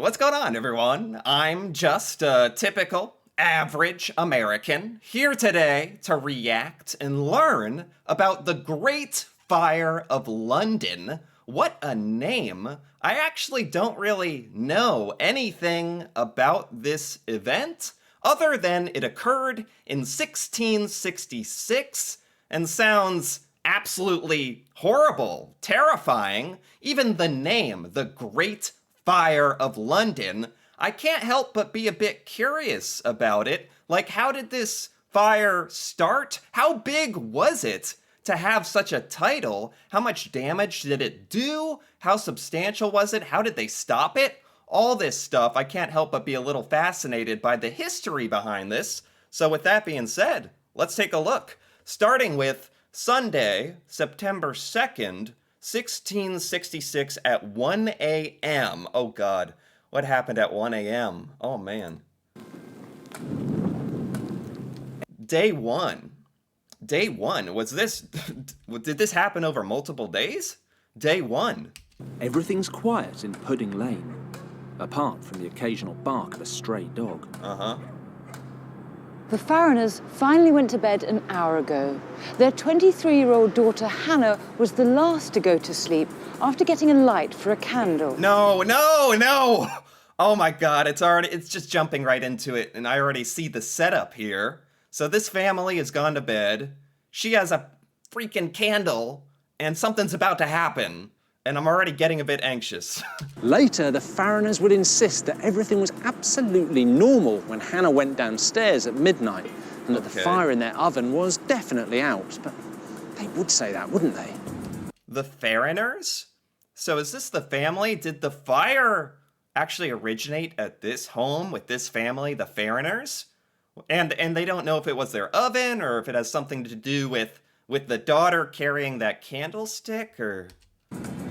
What's going on, everyone? I'm just a typical, average American here today to react and learn about the Great Fire of London. What a name! I actually don't really know anything about this event other than it occurred in 1666 and sounds absolutely horrible, terrifying. Even the name, the Great Fire of London, I can't help but be a bit curious about it. Like, how did this fire start? How big was it to have such a title? How much damage did it do? How substantial was it? How did they stop it? All this stuff, I can't help but be a little fascinated by the history behind this. So with that being said, let's take a look. Starting with Sunday, September 2nd, 1666 at 1 a.m. Oh God, what happened at 1 a.m.? Oh man. Day one. Day one, was this, did this happen over multiple days? Day one. Everything's quiet in Pudding Lane, apart from the occasional bark of a stray dog. Uh-huh. The Farriners finally went to bed an hour ago. Their 23-year-old daughter Hannah was the last to go to sleep after getting a light for a candle. No! Oh my God, it's just jumping right into it, and I already see the setup here. So this family has gone to bed. She has a freaking candle, and something's about to happen. And I'm already getting a bit anxious. Later, the Farriners would insist that everything was absolutely normal when Hannah went downstairs at midnight, and that the fire in their oven was definitely out. But they would say that, wouldn't they? The Farriners? So is this the family? Did the fire actually originate at this home with this family, the Farriners? And they don't know if it was their oven or if it has something to do with the daughter carrying that candlestick, or...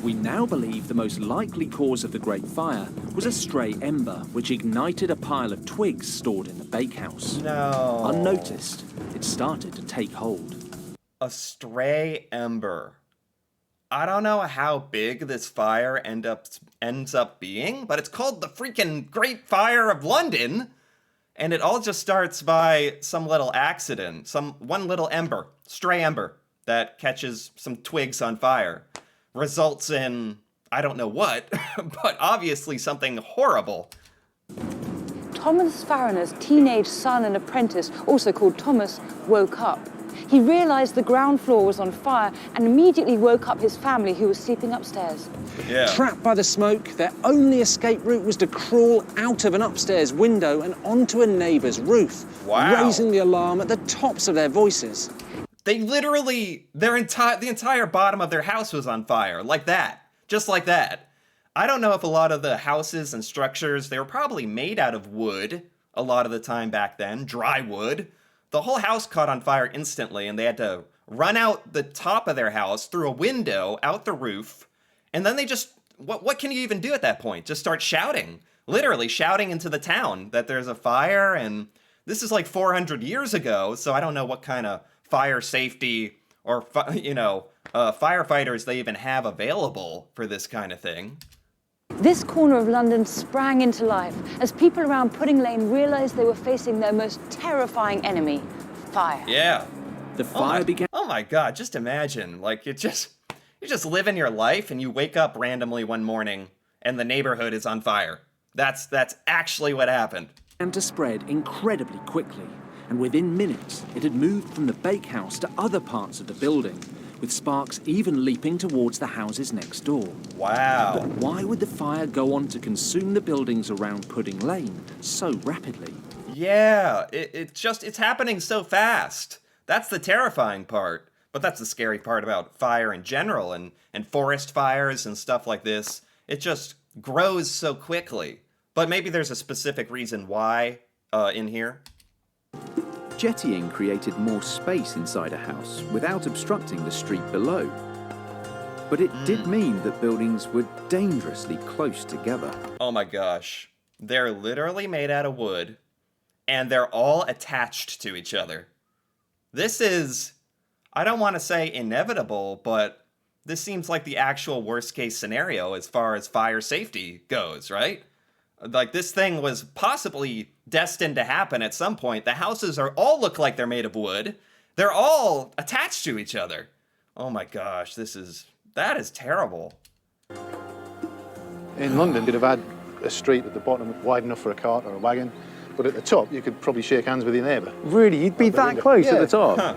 We now believe the most likely cause of the Great Fire was a stray ember, which ignited a pile of twigs stored in the bakehouse. No. Unnoticed, it started to take hold. A stray ember. I don't know how big this fire ends up being, but it's called the freaking Great Fire of London. And it all just starts by some little accident, one little ember, stray ember, that catches some twigs on fire. Results in, I don't know what, but obviously something horrible. Thomas Farriner's teenage son and apprentice, also called Thomas, woke up. He realized the ground floor was on fire and immediately woke up his family, who was sleeping upstairs. Yeah. Trapped by the smoke, their only escape route was to crawl out of an upstairs window and onto a neighbour's roof, raising the alarm at the tops of their voices. They literally, the entire bottom of their house was on fire, like that, just like that. I don't know if a lot of the houses and structures, they were probably made out of wood a lot of the time back then, dry wood. The whole house caught on fire instantly, and they had to run out the top of their house through a window, out the roof, and then they just, what can you even do at that point? Just start shouting, literally shouting into the town that there's a fire, and this is like 400 years ago, so I don't know what kind of fire safety or, firefighters they even have available for this kind of thing. This corner of London sprang into life as people around Pudding Lane realized they were facing their most terrifying enemy, fire. Yeah. The fire began... Oh my God, just imagine, like, you're just living your life and you wake up randomly one morning and the neighborhood is on fire. That's actually what happened. Began to spread incredibly quickly, and within minutes it had moved from the bakehouse to other parts of the building, with sparks even leaping towards the houses next door. Wow. But why would the fire go on to consume the buildings around Pudding Lane so rapidly? Yeah, it's happening so fast. That's the terrifying part. But that's the scary part about fire in general and forest fires and stuff like this. It just grows so quickly. But maybe there's a specific reason why in here. Jettying created more space inside a house without obstructing the street below. But it did mean that buildings were dangerously close together. Oh my gosh. They're literally made out of wood, and they're all attached to each other. This is, I don't want to say inevitable, but this seems like the actual worst case scenario as far as fire safety goes, right? Like, this thing was possibly destined to happen at some point. The houses all look like they're made of wood. They're all attached to each other. Oh my gosh, that is terrible. In London, you'd have had a street at the bottom wide enough for a cart or a wagon, but at the top, you could probably shake hands with your neighbour. Really? You'd be that close at the top? Huh.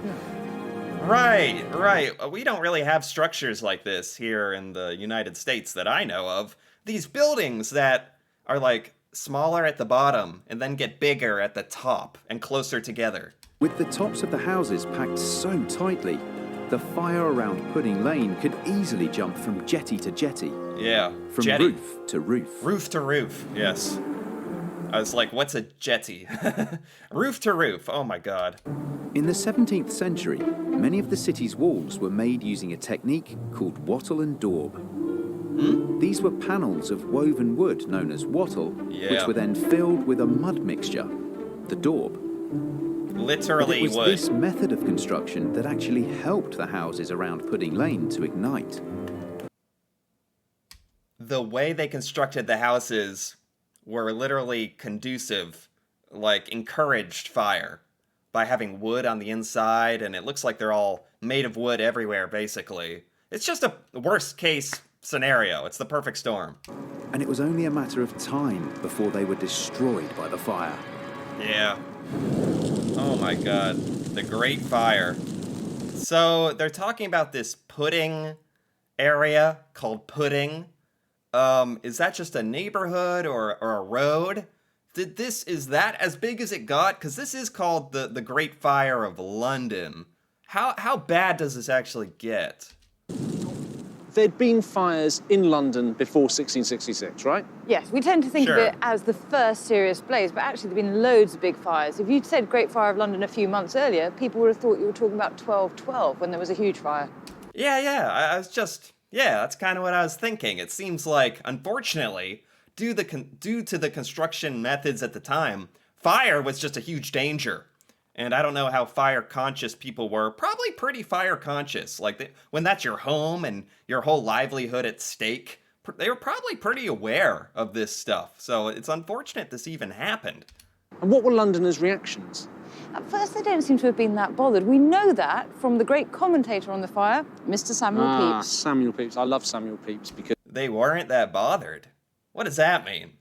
Right. We don't really have structures like this here in the United States that I know of. These buildings that are like smaller at the bottom and then get bigger at the top and closer together. With the tops of the houses packed so tightly, the fire around Pudding Lane could easily jump from jetty to jetty. Yeah, From jetty. roof to roof. Roof to roof, yes. I was like, what's a jetty? Roof to roof, oh my god. In the 17th century, many of the city's walls were made using a technique called wattle and daub. These were panels of woven wood known as wattle, which were then filled with a mud mixture, the daub. Literally But it was wood. this method of construction that actually helped the houses around Pudding Lane to ignite. The way they constructed the houses were literally conducive, like encouraged fire by having wood on the inside, and it looks like they're all made of wood everywhere, basically. It's just a worst case scenario. It's the perfect storm. And it was only a matter of time before they were destroyed by the fire. Yeah. Oh my god. The Great Fire. So they're talking about this pudding area called Pudding. Is that just a neighborhood or a road? Is that as big as it got? Because this is called the Great Fire of London. How bad does this actually get? There'd been fires in London before 1666, right? Yes, we tend to think Sure. of it as the first serious blaze, but actually there've been loads of big fires. If you'd said Great Fire of London a few months earlier, people would have thought you were talking about 1212 when there was a huge fire. Yeah, I was just... Yeah, that's kind of what I was thinking. It seems like, unfortunately, due to the construction methods at the time, fire was just a huge danger. And I don't know how fire-conscious people were. Probably pretty fire-conscious. Like, when that's your home and your whole livelihood at stake, they were probably pretty aware of this stuff. So it's unfortunate this even happened. And what were Londoners' reactions? At first, they don't seem to have been that bothered. We know that from the great commentator on the fire, Mr. Samuel Pepys. Samuel Pepys. I love Samuel Pepys because They weren't that bothered. What does that mean?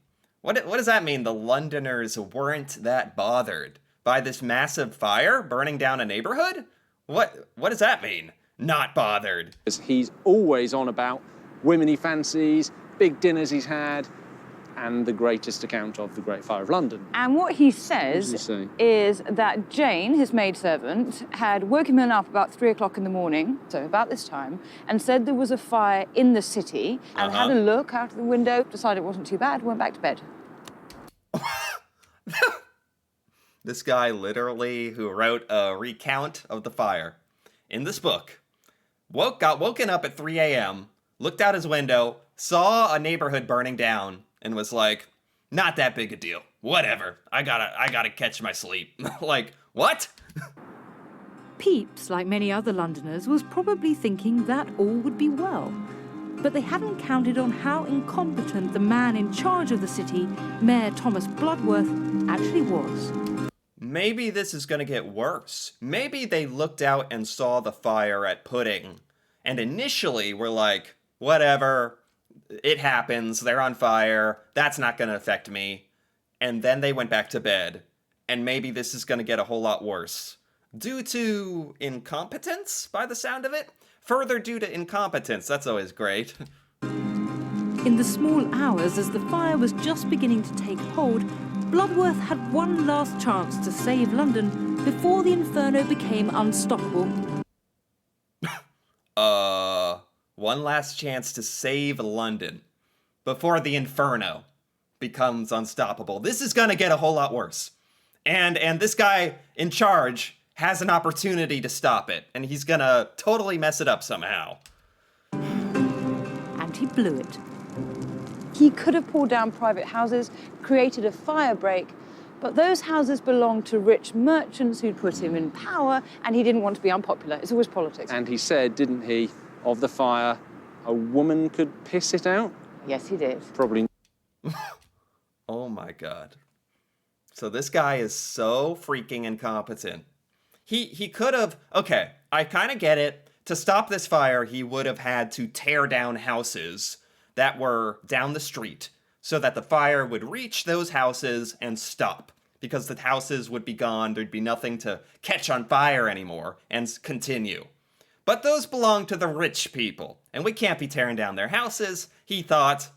What does that mean, the Londoners weren't that bothered by this massive fire burning down a neighborhood? What does that mean? Not bothered. he's always on about women he fancies, big dinners he's had, and the greatest account of the Great Fire of London. And what he says What does he say? is that Jane, his maidservant, had woken him up about 3 o'clock in the morning, so about this time, and said there was a fire in the city, and had a look out of the window, decided it wasn't too bad, went back to bed. This guy literally who wrote a recount of the fire in this book got woken up at 3 a.m., looked out his window, saw a neighborhood burning down, and was like, not that big a deal. Whatever. I gotta catch my sleep. Like, what? Pepys, like many other Londoners, was probably thinking that all would be well. But they hadn't counted on how incompetent the man in charge of the city, Mayor Thomas Bloodworth, actually was. Maybe this is gonna get worse. Maybe they looked out and saw the fire at Pudding, and initially were like, whatever, it happens, they're on fire, that's not gonna affect me. And then they went back to bed, and maybe this is gonna get a whole lot worse. Due to incompetence, by the sound of it? Further due to incompetence, that's always great. In the small hours as the fire was just beginning to take hold, Bloodworth had one last chance to save London before the inferno became unstoppable. One last chance to save London before the inferno becomes unstoppable. This is gonna get a whole lot worse. And this guy in charge has an opportunity to stop it, and he's gonna totally mess it up somehow. And he blew it. He could have pulled down private houses, created a fire break, but those houses belonged to rich merchants who'd put him in power, and he didn't want to be unpopular. It's always politics. And he said, didn't he, of the fire, a woman could piss it out? Yes, he did. Probably. Oh my God. So this guy is so freaking incompetent. He could have, okay, I kind of get it. To stop this fire, he would have had to tear down houses that were down the street so that the fire would reach those houses and stop. Because the houses would be gone, there'd be nothing to catch on fire anymore and continue. But those belong to the rich people, and we can't be tearing down their houses. He thought,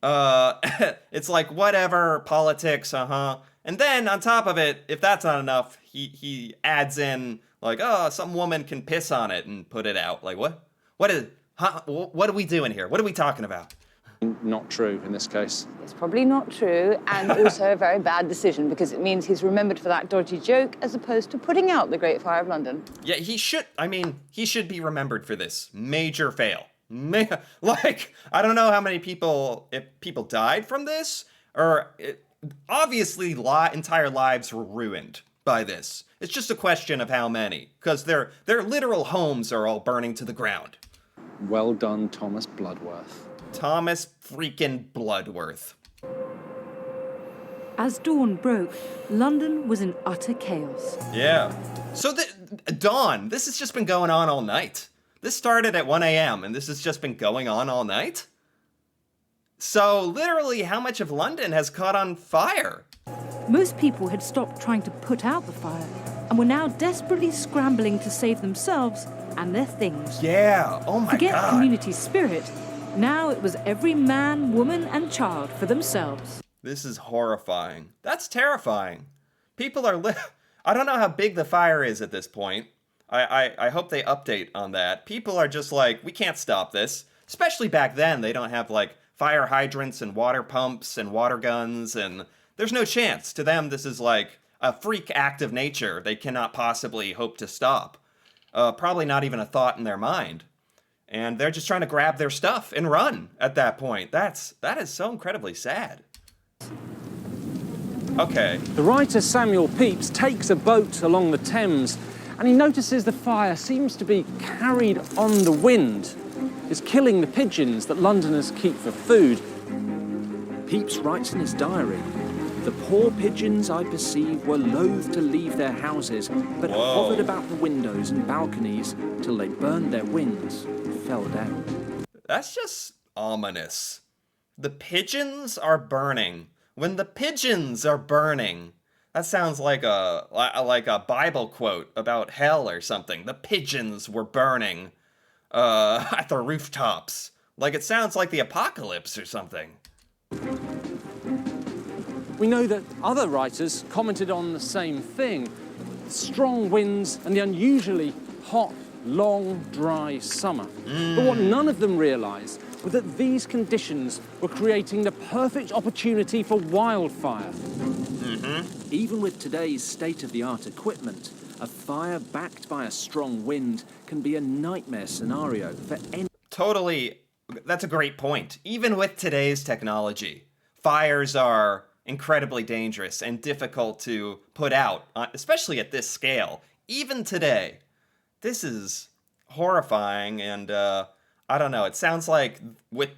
it's like, whatever, politics, And then, on top of it, if that's not enough, he adds in, like, oh, some woman can piss on it and put it out. Like, what? What are we doing here? What are we talking about? Not true in this case. It's probably not true, and also a very bad decision, because it means he's remembered for that dodgy joke as opposed to putting out the Great Fire of London. Yeah, he should be remembered for this. Major fail. Like, I don't know how many people, if people died from this, or obviously entire lives were ruined by this. It's just a question of how many, because their literal homes are all burning to the ground. Well done, Thomas Bloodworth. Thomas freaking Bloodworth. As dawn broke, London was in utter chaos. Yeah. So dawn, this has just been going on all night. This started at 1 a.m. and this has just been going on all night? So literally, how much of London has caught on fire? Most people had stopped trying to put out the fire and were now desperately scrambling to save themselves and their things. Yeah, oh my Forget God. community spirit. Now it was every man, woman, and child for themselves. This is horrifying. That's terrifying. People are I don't know how big the fire is at this point. I hope they update on that. People are just like, we can't stop this. Especially back then, they don't have like fire hydrants and water pumps and water guns, and there's no chance. To them, this is like a freak act of nature they cannot possibly hope to stop. Probably not even a thought in their mind. And they're just trying to grab their stuff and run at that point. That is so incredibly sad. Okay. The writer Samuel Pepys takes a boat along the Thames and he notices the fire seems to be carried on the wind. It's killing the pigeons that Londoners keep for food. Pepys writes in his diary, "The poor pigeons I perceive were loath to leave their houses, but hovered about the windows and balconies till they burned their wings and fell down." That's just ominous. The pigeons are burning. When the pigeons are burning, that sounds like a Bible quote about hell or something. The pigeons were burning at the rooftops. Like it sounds like the apocalypse or something. We know that other writers commented on the same thing. Strong winds and the unusually hot, long, dry summer. But what none of them realised was that these conditions were creating the perfect opportunity for wildfire. Even with today's state-of-the-art equipment, a fire backed by a strong wind can be a nightmare scenario for any... Totally, that's a great point. Even with today's technology, fires are incredibly dangerous and difficult to put out, especially at this scale. Even today, this is horrifying, and I don't know. It sounds like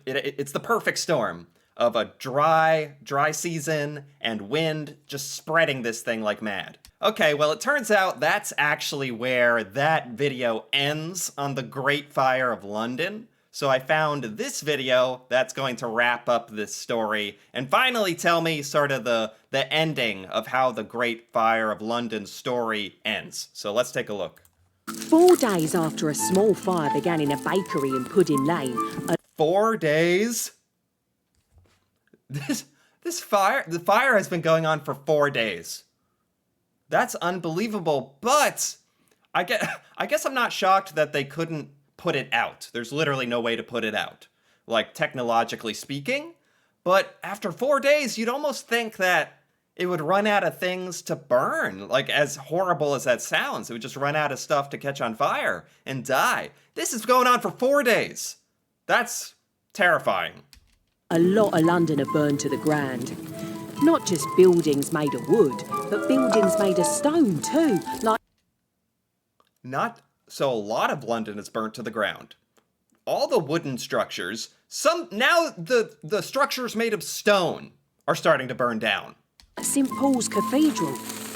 it's the perfect storm of a dry season and wind just spreading this thing like mad. Okay, well, it turns out that's actually where that video ends on the Great Fire of London. So I found this video that's going to wrap up this story and finally tell me sort of the ending of how the Great Fire of London story ends. So let's take a look. 4 days after a small fire began in a bakery in Pudding Lane. 4 days? The fire has been going on for 4 days. That's unbelievable, but I guess I'm not shocked that they couldn't put it out. There's literally no way to put it out, like technologically speaking. But after 4 days, you'd almost think that it would run out of things to burn. Like, as horrible as that sounds, it would just run out of stuff to catch on fire and die. This is going on for 4 days. That's terrifying. A lot of London are burned to the ground. Not just buildings made of wood, but buildings made of stone too. So a lot of London is burnt to the ground. All the wooden structures, now the structures made of stone are starting to burn down. St Paul's Cathedral.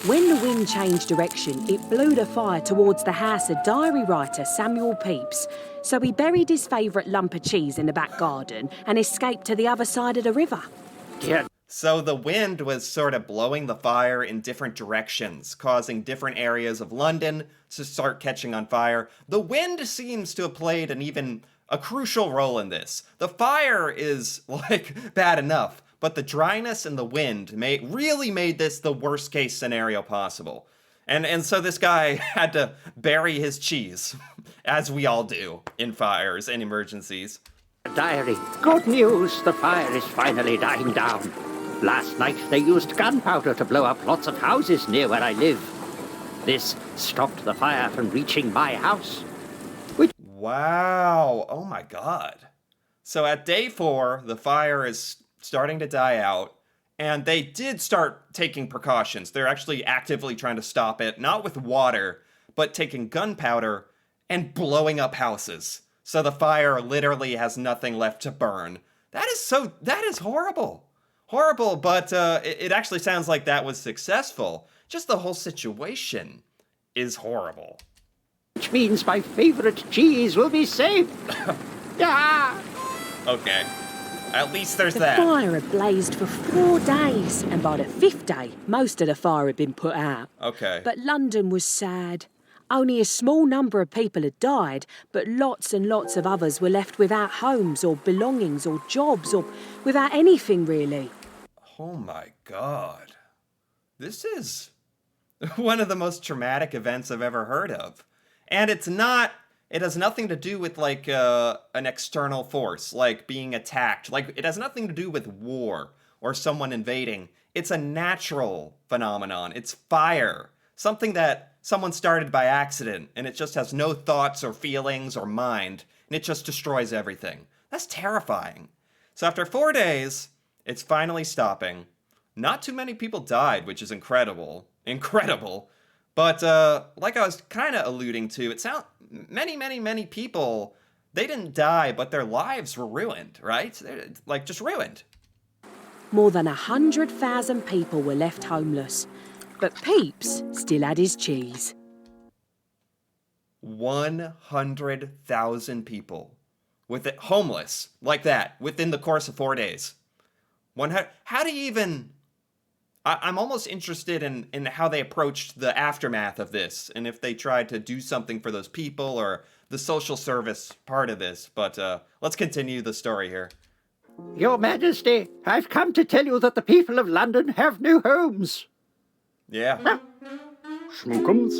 When the wind changed direction, it blew the fire towards the house of diary writer Samuel Pepys. So he buried his favourite lump of cheese in the back garden and escaped to the other side of the river. Yeah. So the wind was sort of blowing the fire in different directions, causing different areas of London to start catching on fire. The wind seems to have played a crucial role in this. The fire is, like, bad enough, but the dryness and the wind really made this the worst case scenario possible. And so this guy had to bury his cheese, as we all do in fires and emergencies. Diary. Good news, the fire is finally dying down. Last night they used gunpowder to blow up lots of houses near where I live. This stopped the fire from reaching my house. Wow. Oh my god. So at day 4, the fire is starting to die out, and they did start taking precautions. They're actually actively trying to stop it, not with water, but taking gunpowder and blowing up houses. So the fire literally has nothing left to burn. That is horrible. Horrible, but it actually sounds like that was successful. Just the whole situation is horrible. Which means my favourite cheese will be safe. Ah! Okay. At least there's The that. fire had blazed for 4 days, and by the 5th day, most of the fire had been put out. Okay. But London was sad. Only a small number of people had died, but lots and lots of others were left without homes or belongings or jobs or without anything, really. Oh my god. This is one of the most traumatic events I've ever heard of. And it has nothing to do with like an external force, like being attacked. Like it has nothing to do with war or someone invading. It's a natural phenomenon. It's fire. Something that someone started by accident, and it just has no thoughts or feelings or mind, and it just destroys everything. That's terrifying. So after 4 days, it's finally stopping. Not too many people died, which is incredible. Incredible. But like I was kind of alluding to, many people, they didn't die, but their lives were ruined, right? They're, like, just ruined. More than 100,000 people were left homeless. But Pepys still had his cheese. 100,000 people with it homeless like that within the course of 4 days. How do you even... I'm almost interested in how they approached the aftermath of this, and if they tried to do something for those people or the social service part of this. But let's continue the story here. Your Majesty, I've come to tell you that the people of London have new homes. Yeah. Snookums?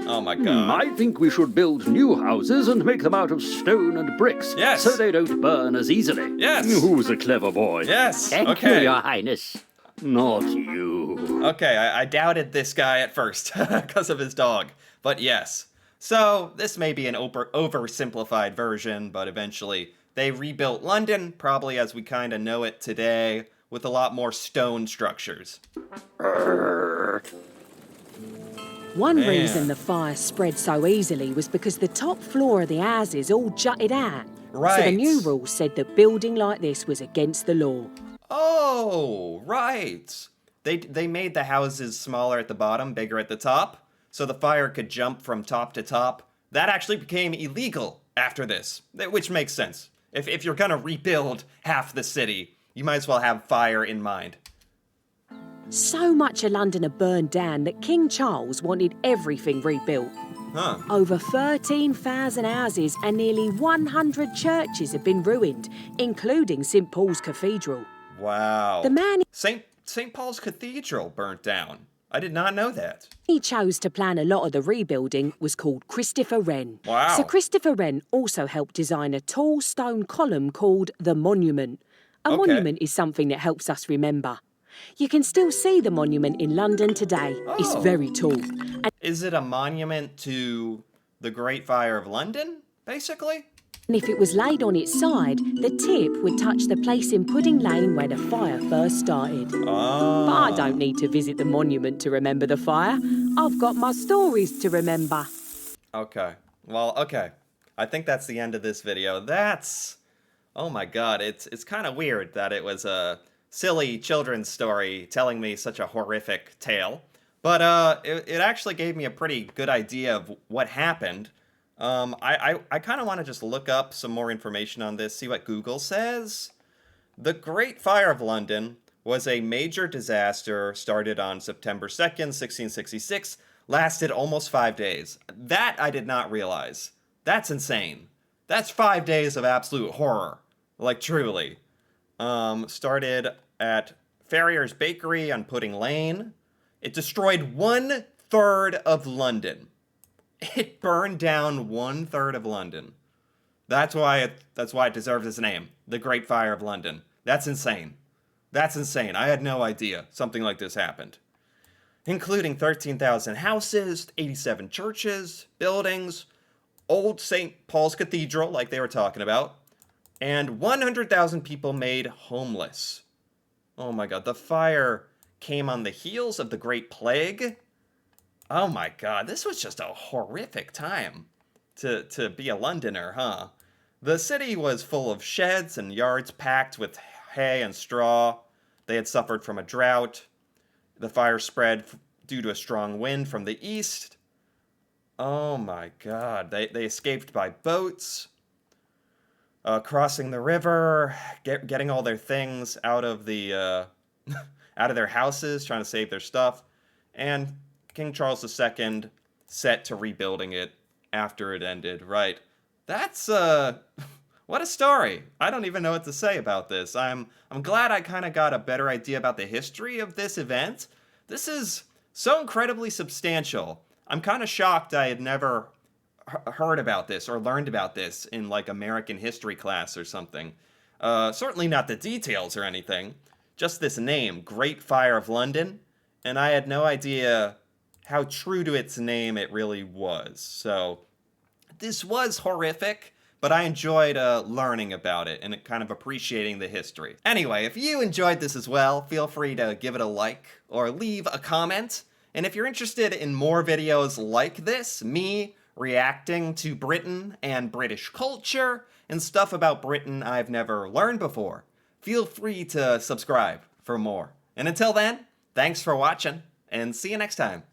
Oh my god. I think we should build new houses and make them out of stone and bricks. Yes. So they don't burn as easily. Yes. Who's a clever boy? Yes. Thank Okay. you, Your Highness. Not you. Okay, I doubted this guy at first because of his dog, but yes. So this may be an oversimplified version, but eventually they rebuilt London, probably as we kind of know it today, with a lot more stone structures. One Man. reason the fire spread so easily was because the top floor of the houses all jutted out. So the Right. new rules said that building like this was against the law. Oh, right. They made the houses smaller at the bottom, bigger at the top, so the fire could jump from top to top. That actually became illegal after this, which makes sense. If you're gonna rebuild half the city, you might as well have fire in mind. So much of London had burned down that King Charles wanted everything rebuilt. Huh. Over 13,000 houses and nearly 100 churches have been ruined, including St Paul's Cathedral. Wow. The man St. Paul's Cathedral burnt down. I did not know that. he chose to plan a lot of the rebuilding was called Christopher Wren. Wow. So Christopher Wren also helped design a tall stone column called the Monument. A Okay. monument is something that helps us remember. You can still see the monument in London today. It's Oh. very tall. And Is it a monument to the Great Fire of London, basically? if it was laid on its side, the tip would touch the place in Pudding Lane where the fire first started. Oh. But I don't need to visit the monument to remember the fire. I've got my stories to remember. Okay. Well, okay. I think that's the end of this video. Oh my god, it's kind of weird that it was silly children's story telling me such a horrific tale. But it actually gave me a pretty good idea of what happened. I kind of want to just look up some more information on this, see what Google says. The Great Fire of London was a major disaster started on September 2nd, 1666, lasted almost 5 days. That I did not realize. That's insane. That's 5 days of absolute horror. Like, truly. Started at Farrier's Bakery on Pudding Lane. It destroyed 1/3 of London. It burned down 1/3 of London. That's why it deserves its name. The Great Fire of London. That's insane. That's insane. I had no idea something like this happened. Including 13,000 houses, 87 churches, buildings, old St. Paul's Cathedral, like they were talking about, and 100,000 people made homeless. Oh my god, the fire came on the heels of the Great Plague. Oh my god, this was just a horrific time to be a Londoner, huh? The city was full of sheds and yards packed with hay and straw. They had suffered from a drought. The fire spread due to a strong wind from the east. Oh my god, they escaped by boats, crossing the river, getting all their things out of the out of their houses, trying to save their stuff, and King Charles II set to rebuilding it after it ended. Right. That's what a story. I don't even know what to say about this. I'm glad I kind of got a better idea about the history of this event. This is so incredibly substantial. I'm kind of shocked I had never heard about this or learned about this in like American history class or something. Certainly not the details or anything. Just this name, Great Fire of London. And I had no idea how true to its name it really was. So this was horrific, but I enjoyed learning about it and kind of appreciating the history. Anyway, if you enjoyed this as well, feel free to give it a like or leave a comment. And if you're interested in more videos like this, me reacting to Britain and British culture and stuff about Britain I've never learned before, feel free to subscribe for more. And until then, thanks for watching, and see you next time.